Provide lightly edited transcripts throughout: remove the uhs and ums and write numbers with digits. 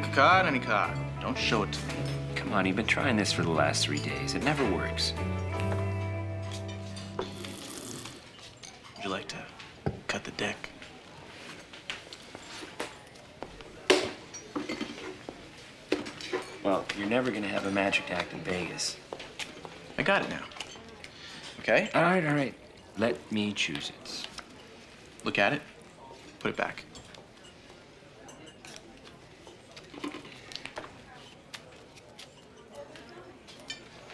Pick a card, any card. Don't show it to me. Come on, you've been trying this for the last 3 days. It never works. Would you like to cut the deck? Well, you're never gonna have a magic act in Vegas. I got it now. Okay? All right. Let me choose it. Look at it. Put it back.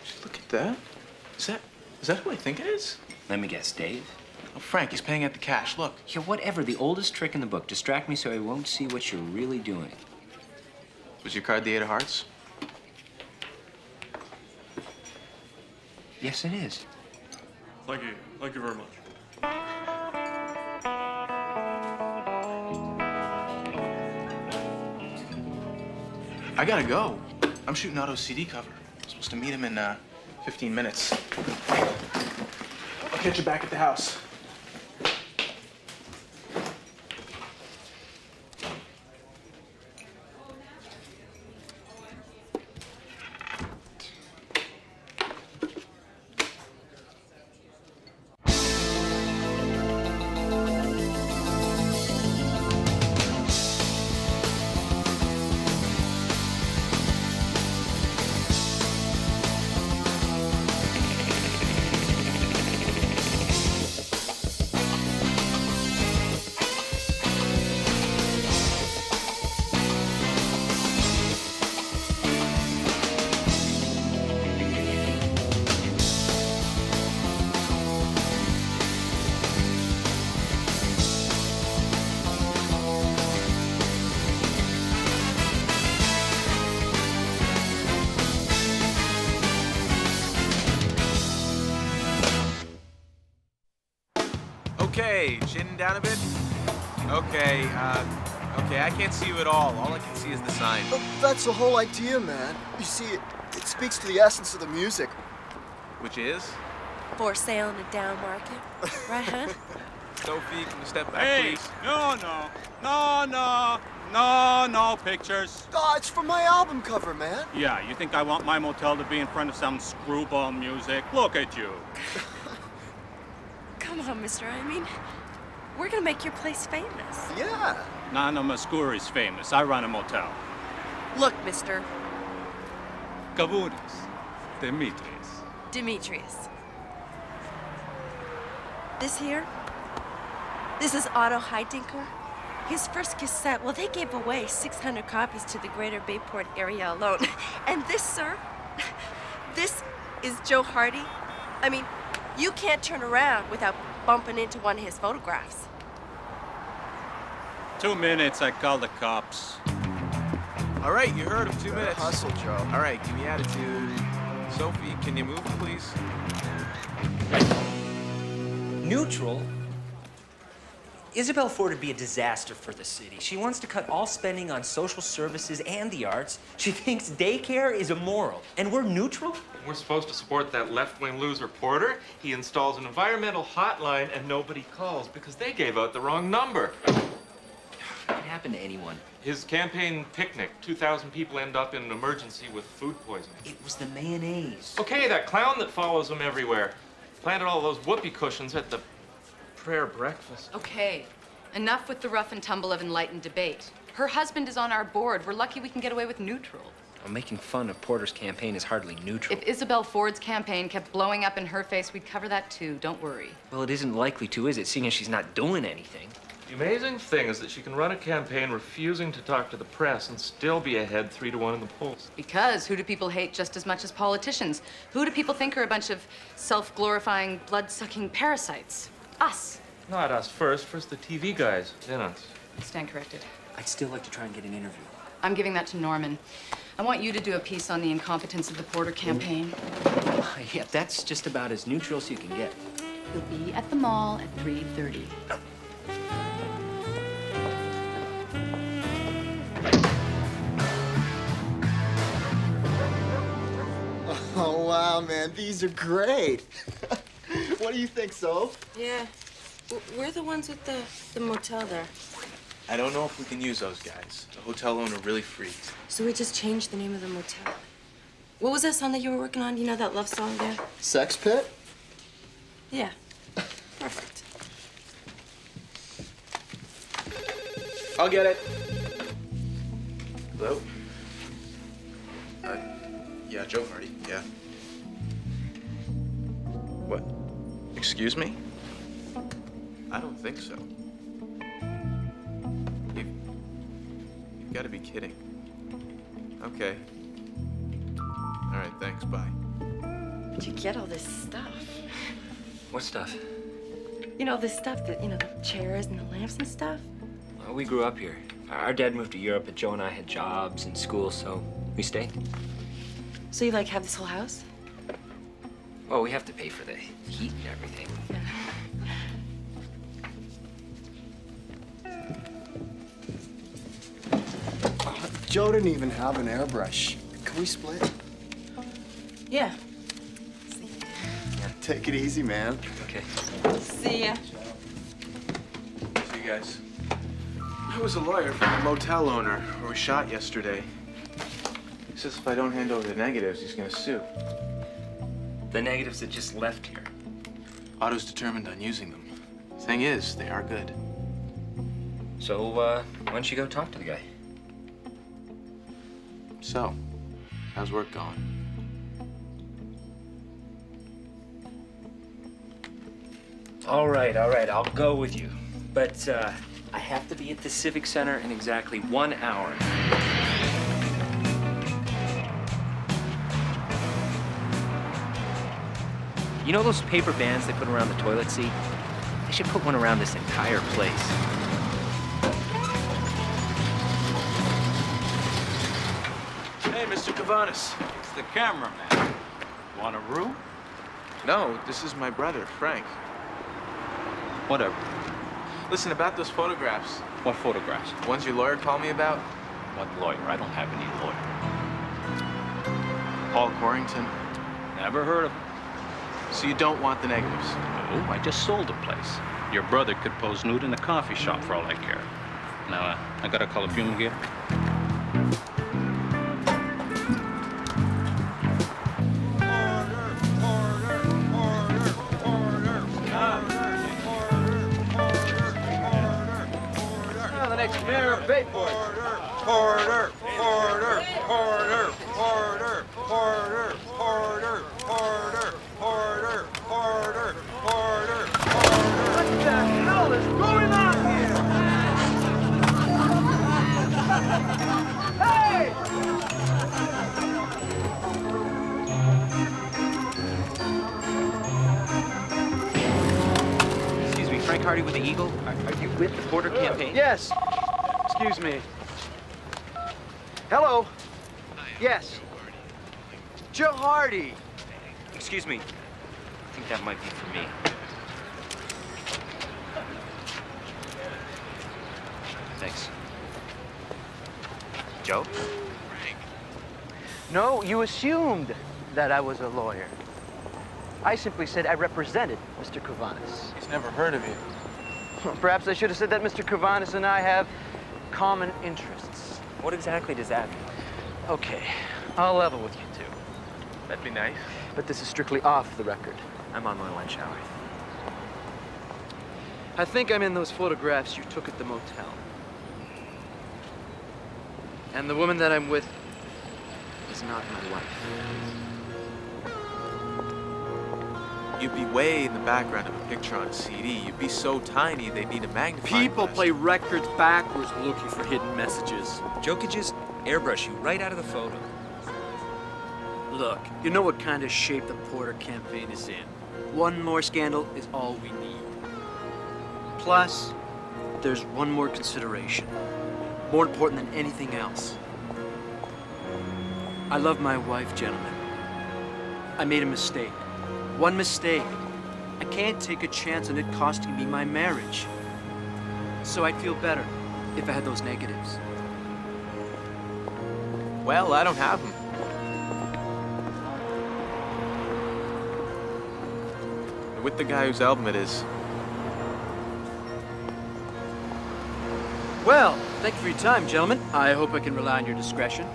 Just look at that. Is that who I think it is? Let me guess, Dave? Oh, Frank, he's paying at the cash. Look. Yeah, whatever. The oldest trick in the book. Distract me so I won't see what you're really doing. Was your card the 8 of hearts? Yes, it is. Thank you. Thank you very much. I gotta go. I'm shooting Otto's CD cover. I'm supposed to meet him in 15 minutes. I'll catch you back at the house. Okay, chin down a bit. Okay, I can't see you at all. All I can see is the sign. That's the whole idea, man. You see, it speaks to the essence of the music. Which is? For sale in a down market, right, huh? Sophie, can you step back, Hey, please? no pictures. Oh, it's for my album cover, man. Yeah, you think I want my motel to be in front of some screwball music? Look at you. Come on, mister. I mean, we're gonna make your place famous. Yeah. Nana Muscuri's famous. I run a motel. Look, mister. Kavuris. Dimitris. Demetrius. This here, this is Otto Heitinker. His first cassette, well, they gave away 600 copies to the greater Bayport area alone. And this, sir, this is Joe Hardy. I mean, you can't turn around without bumping into one of his photographs. 2 minutes, I call the cops. All right, you heard him. 2 minutes. Hustle, Joe. All right, give me attitude. Sophie, can you move, please? Neutral? Isabel Ford would be a disaster for the city. She wants to cut all spending on social services and the arts. She thinks daycare is immoral. And we're neutral? We're supposed to support that left-wing loser Porter. He installs an environmental hotline and nobody calls because they gave out the wrong number. It can happen to anyone. His campaign picnic, 2,000 people end up in an emergency with food poisoning. It was the mayonnaise. Okay, that clown that follows him everywhere planted all those whoopee cushions at the prayer breakfast. Okay, enough with the rough and tumble of enlightened debate. Her husband is on our board. We're lucky we can get away with neutral. Well, making fun of Porter's campaign is hardly neutral. If Isabel Ford's campaign kept blowing up in her face, we'd cover that too. Don't worry. Well, it isn't likely to, is it, seeing as she's not doing anything? The amazing thing is that she can run a campaign refusing to talk to the press and still be ahead 3-1 in the polls. Because who do people hate just as much as politicians? Who do people think are a bunch of self-glorifying, blood-sucking parasites? Us. Not us first the TV guys, then us. Stand corrected. I'd still like to try and get an interview. I'm giving that to Norman. I want you to do a piece on the incompetence of the Porter campaign. Yeah, that's just about as neutral as you can get. He'll be at the mall at 3:30. Oh, wow, man. These are great. What do you think, Soph? Yeah. We're the ones with the motel there. I don't know if we can use those guys. The hotel owner really freaked. So we just changed the name of the motel. What was that song that you were working on? You know that love song there? Sex pit? Yeah. Perfect. I'll get it. Hello? Yeah, Joe Hardy, yeah. What? Excuse me? I don't think so. You've got to be kidding. Okay. All right, thanks, bye. Where'd you get all this stuff? What stuff? You know, this stuff that, you know, the chairs and the lamps and stuff? Well, we grew up here. Our dad moved to Europe, but Joe and I had jobs and school, so we stayed. So you, like, have this whole house? Well, we have to pay for the heat and everything. Yeah. Joe didn't even have an airbrush. Can we split? Yeah. Take it easy, man. Okay. See ya. See you guys. I was a lawyer for the motel owner where we shot yesterday. He says if I don't hand over the negatives, he's gonna sue. The negatives that just left here. Otto's determined on using them. Thing is, they are good. So, why don't you go talk to the guy? So, how's work going? All right, I'll go with you. But, I have to be at the Civic Center in exactly 1 hour. You know those paper bands they put around the toilet seat? They should put one around this entire place. Hey, Mr. Cavanis. It's the cameraman. Want a room? No, this is my brother, Frank. Whatever. Listen, about those photographs. What photographs? The ones your lawyer called me about. What lawyer? I don't have any lawyer. Paul Corrington. Never heard of him. So you don't want the negatives? No, I just sold the place. Your brother could pose nude in a coffee shop for all I care. Now, I got a color fumigator. The next mayor of Bayport. Order, order, order, order, order, order, order, order, order, order. What the hell is going on here? Hey! Excuse me, Frank Hardy with the Eagle? Are you with the Porter campaign? Yes. Excuse me. Hello. Yes. Joe Hardy. Excuse me. I think that might be for me. Thanks. Joe? No, you assumed that I was a lawyer. I simply said I represented Mr. Cavanis. He's never heard of you. Perhaps I should have said that Mr. Cavanis and I have common interests. What exactly does that mean? Okay, I'll level with you two. That'd be nice. But this is strictly off the record. I'm on my lunch hour. I think I'm in those photographs you took at the motel. And the woman that I'm with is not my wife. You'd be way in the background of a picture on a CD. You'd be so tiny they'd need a magnifying People glass. play records backwards looking for hidden messages. Joe could just airbrush you right out of the photo. Look, you know what kind of shape the Porter campaign is in. One more scandal is all we need. Plus, there's one more consideration. More important than anything else. I love my wife, gentlemen. I made a mistake. One mistake. I can't take a chance on it costing me my marriage. So I'd feel better if I had those negatives. Well, I don't have them. They're with the guy whose album it is. Well, thank you for your time, gentlemen. I hope I can rely on your discretion.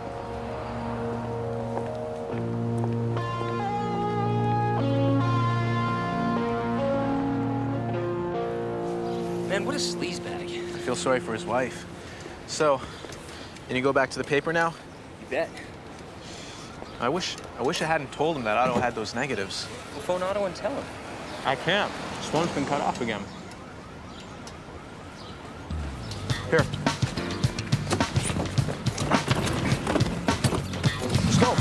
Man, what a sleazebag. I feel sorry for his wife. So, can you go back to the paper now? You bet. I wish I hadn't told him that Otto had those negatives. We'll phone Otto and tell him. I can't. His phone's been cut off again. Here. Let's go.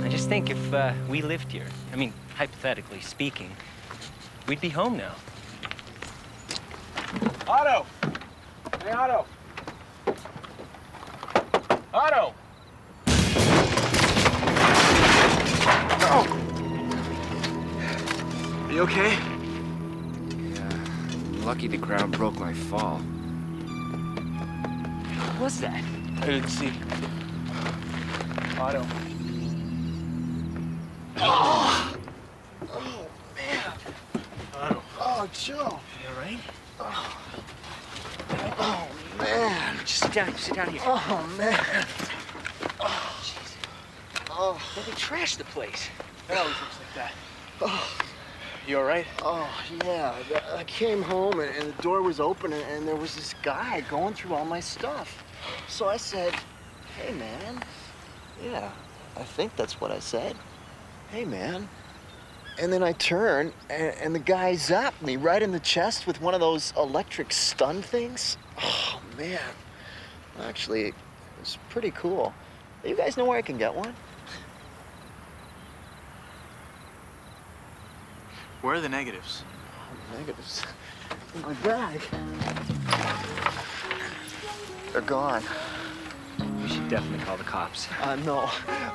I just think if we lived here, I mean, hypothetically speaking, we'd be home now. Otto! Hey, Otto! Otto! Oh! Are you okay? Yeah. Lucky the ground broke my fall. What was that? I didn't see. Otto. Oh, man. Otto. Oh, Joe. You all right? Oh, man. Just sit down here. Oh, man. Oh, jeez. Oh, Well, they trashed the place. It always looks like that. oh, You all right? oh, yeah. I came home and the door was open and there was this guy going through all my stuff. So I said, hey, man. Yeah, I think that's what I said. Hey, man. And then I turned and the guy zapped me right in the chest with one of those electric stun things. Oh, man. Actually, it was pretty cool. You guys know where I can get one? Where are the negatives? Oh, negatives. In my bag. They're gone. We should definitely call the cops. No.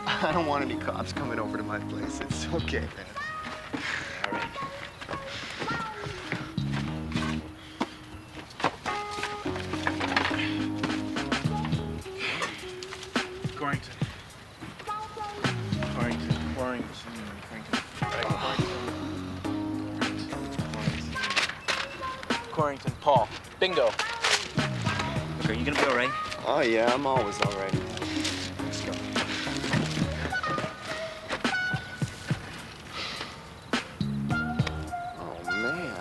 I don't want any cops coming over to my place. It's okay, man. All right. Quarrington. Quarrington. Paul. Bingo. Look, are you gonna be all right? Oh, yeah, I'm always all right, man. Let's go. Oh, man.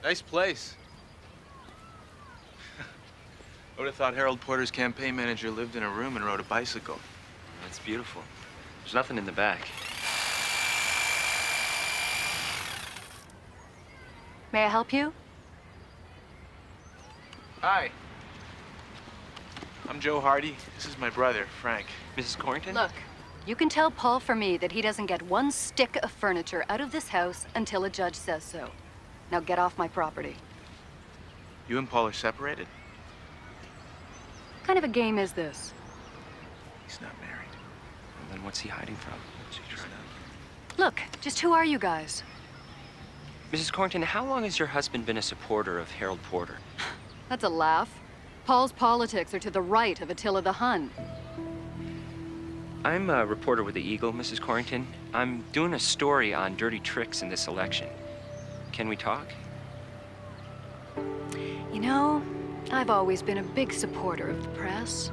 Nice place. I would have thought Harold Porter's campaign manager lived in a room and rode a bicycle. That's beautiful. There's nothing in the back. May I help you? Hi. I'm Joe Hardy. This is my brother, Frank. Mrs. Corrington? Look, you can tell Paul for me that he doesn't get one stick of furniture out of this house until a judge says so. Now get off my property. You and Paul are separated? What kind of a game is this? He's not married. Well, then what's he hiding from? Look, just who are you guys? Mrs. Corrington, how long has your husband been a supporter of Harold Porter? That's a laugh. Paul's politics are to the right of Attila the Hun. I'm a reporter with the Eagle, Mrs. Corrington. I'm doing a story on dirty tricks in this election. Can we talk? You know, I've always been a big supporter of the press.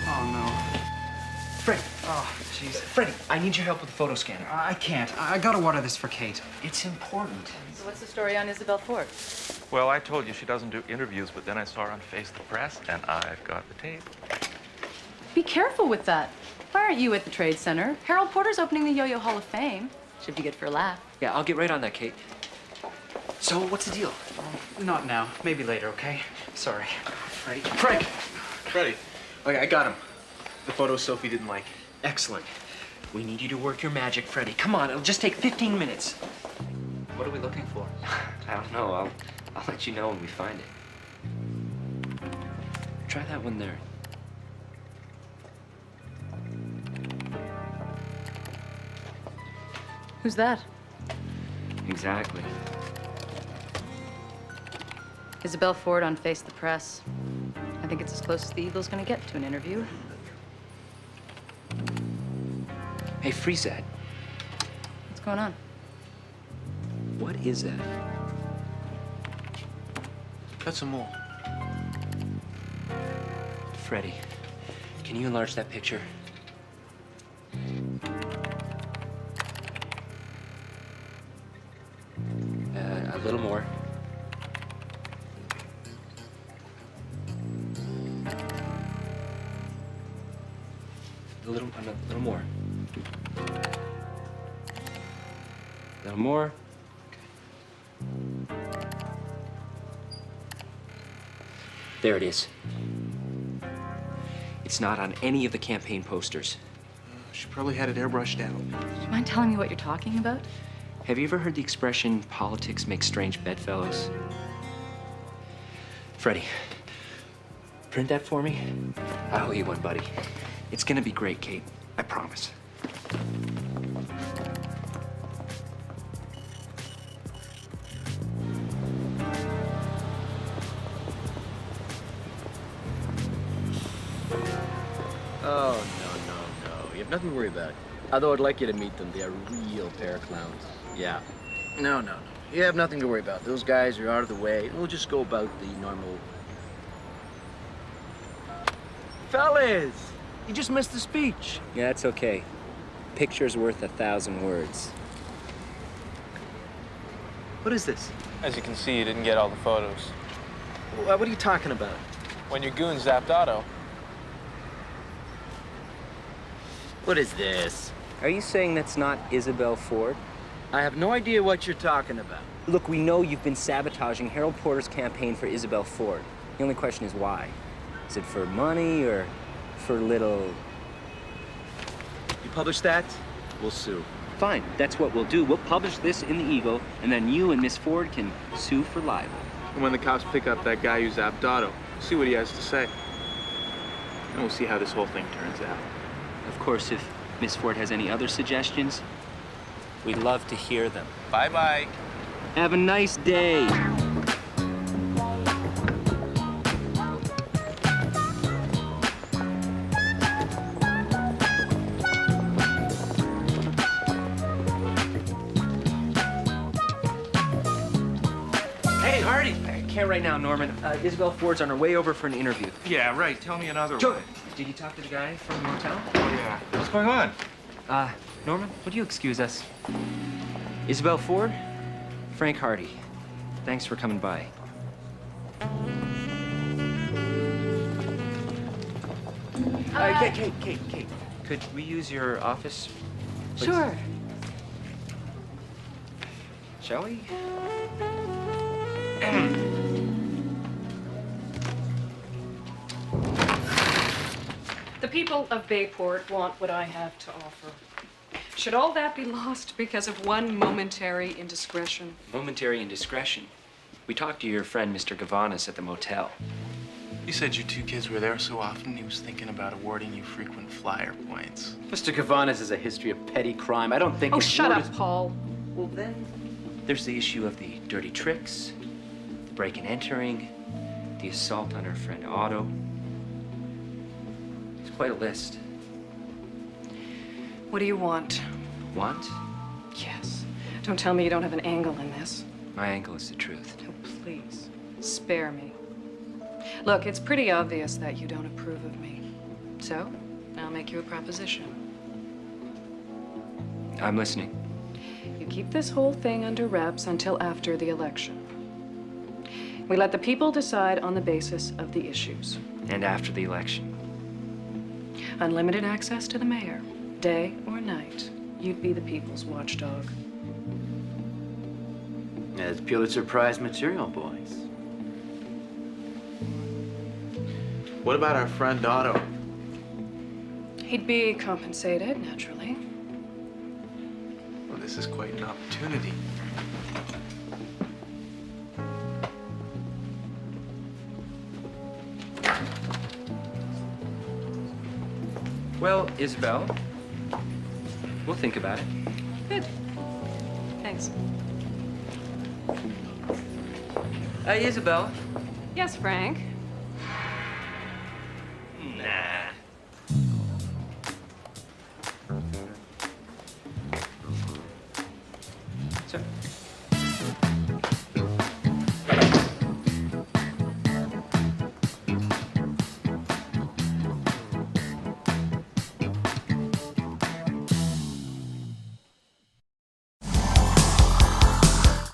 Oh, no. Fred. Oh, jeez. Freddie, I need your help with the photo scanner. I can't. I gotta water this for Kate. It's important. So what's the story on Isabel Ford? Well, I told you she doesn't do interviews, but then I saw her on Face the Press, and I've got the tape. Be careful with that. Why aren't you at the Trade Center? Harold Porter's opening the Yo-Yo Hall of Fame. Should be good for a laugh. Yeah, I'll get right on that, Kate. So, what's the deal? Not now. Maybe later, okay? Sorry. Freddie. Frank! Freddie. Okay, I got him. The photo Sophie didn't like. Excellent. We need you to work your magic, Freddie. Come on, it'll just take 15 minutes. What are we looking for? I don't know. I'll let you know when we find it. Try that one there. Who's that? Exactly. Isabel Ford on Face the Press. I think it's as close as the Eagle's gonna get to an interview. Hey, freeze that. What's going on? What is that? Cut some more. Freddie, can you enlarge that picture? A little more. A little more. A little more. There it is. It's not on any of the campaign posters. She probably had it airbrushed out. Do you mind telling me what you're talking about? Have you ever heard the expression, politics make strange bedfellows? Freddie, print that for me. I owe you one, buddy. It's gonna be great, Kate. I promise. Oh, no. You have nothing to worry about. Although I'd like you to meet them. They are real pair of clowns. Yeah. No. You have nothing to worry about. Those guys are out of the way. We'll just go about the normal... Fellas! You just missed the speech. Yeah, it's okay. Picture's worth 1,000 words. What is this? As you can see, you didn't get all the photos. What are you talking about? When your goon zapped Otto. What is this? Are you saying that's not Isabel Ford? I have no idea what you're talking about. Look, we know you've been sabotaging Harold Porter's campaign for Isabel Ford. The only question is why. Is it for money or for little... You publish that, we'll sue. Fine, that's what we'll do. We'll publish this in the Eagle, and then you and Miss Ford can sue for libel. And when the cops pick up that guy who zapped Otto, see what he has to say. And we'll see how this whole thing turns out. Of course, if Miss Ford has any other suggestions, we'd love to hear them. Bye-bye. Have a nice day. Hey, Hardy! I can't right now, Norman. Isabel Ford's on her way over for an interview. Yeah, right. Tell me another Joe, one. did you talk to the guy from the motel? Oh, yeah. What's going on? Norman, would you excuse us? Isabel Ford, Frank Hardy. Thanks for coming by. Kate. Could we use your office, please? Sure. Shall we? The people of Bayport want what I have to offer. Should all that be lost because of one momentary indiscretion? Momentary indiscretion. We talked to your friend, Mr. Gavanis, at the motel. He said your two kids were there so often he was thinking about awarding you frequent flyer points. Mr. Gavanis has a history of petty crime. I don't think... Oh, his shut word up, Paul. Well, then, there's the issue of the dirty tricks, the break and entering, the assault on her friend Otto. It's quite a list. What do you want? Want? Yes. Don't tell me you don't have an angle in this. My angle is the truth. Oh, please, spare me. Look, it's pretty obvious that you don't approve of me. So, I'll make you a proposition. I'm listening. You keep this whole thing under wraps until after the election. We let the people decide on the basis of the issues. And after the election. Unlimited access to the mayor, day or night. You'd be the people's watchdog. It's Pulitzer Prize material, boys. What about our friend Otto? He'd be compensated, naturally. this is quite an opportunity. Well, Isabel, we'll think about it. Good. Thanks. Isabel, Yes, Frank.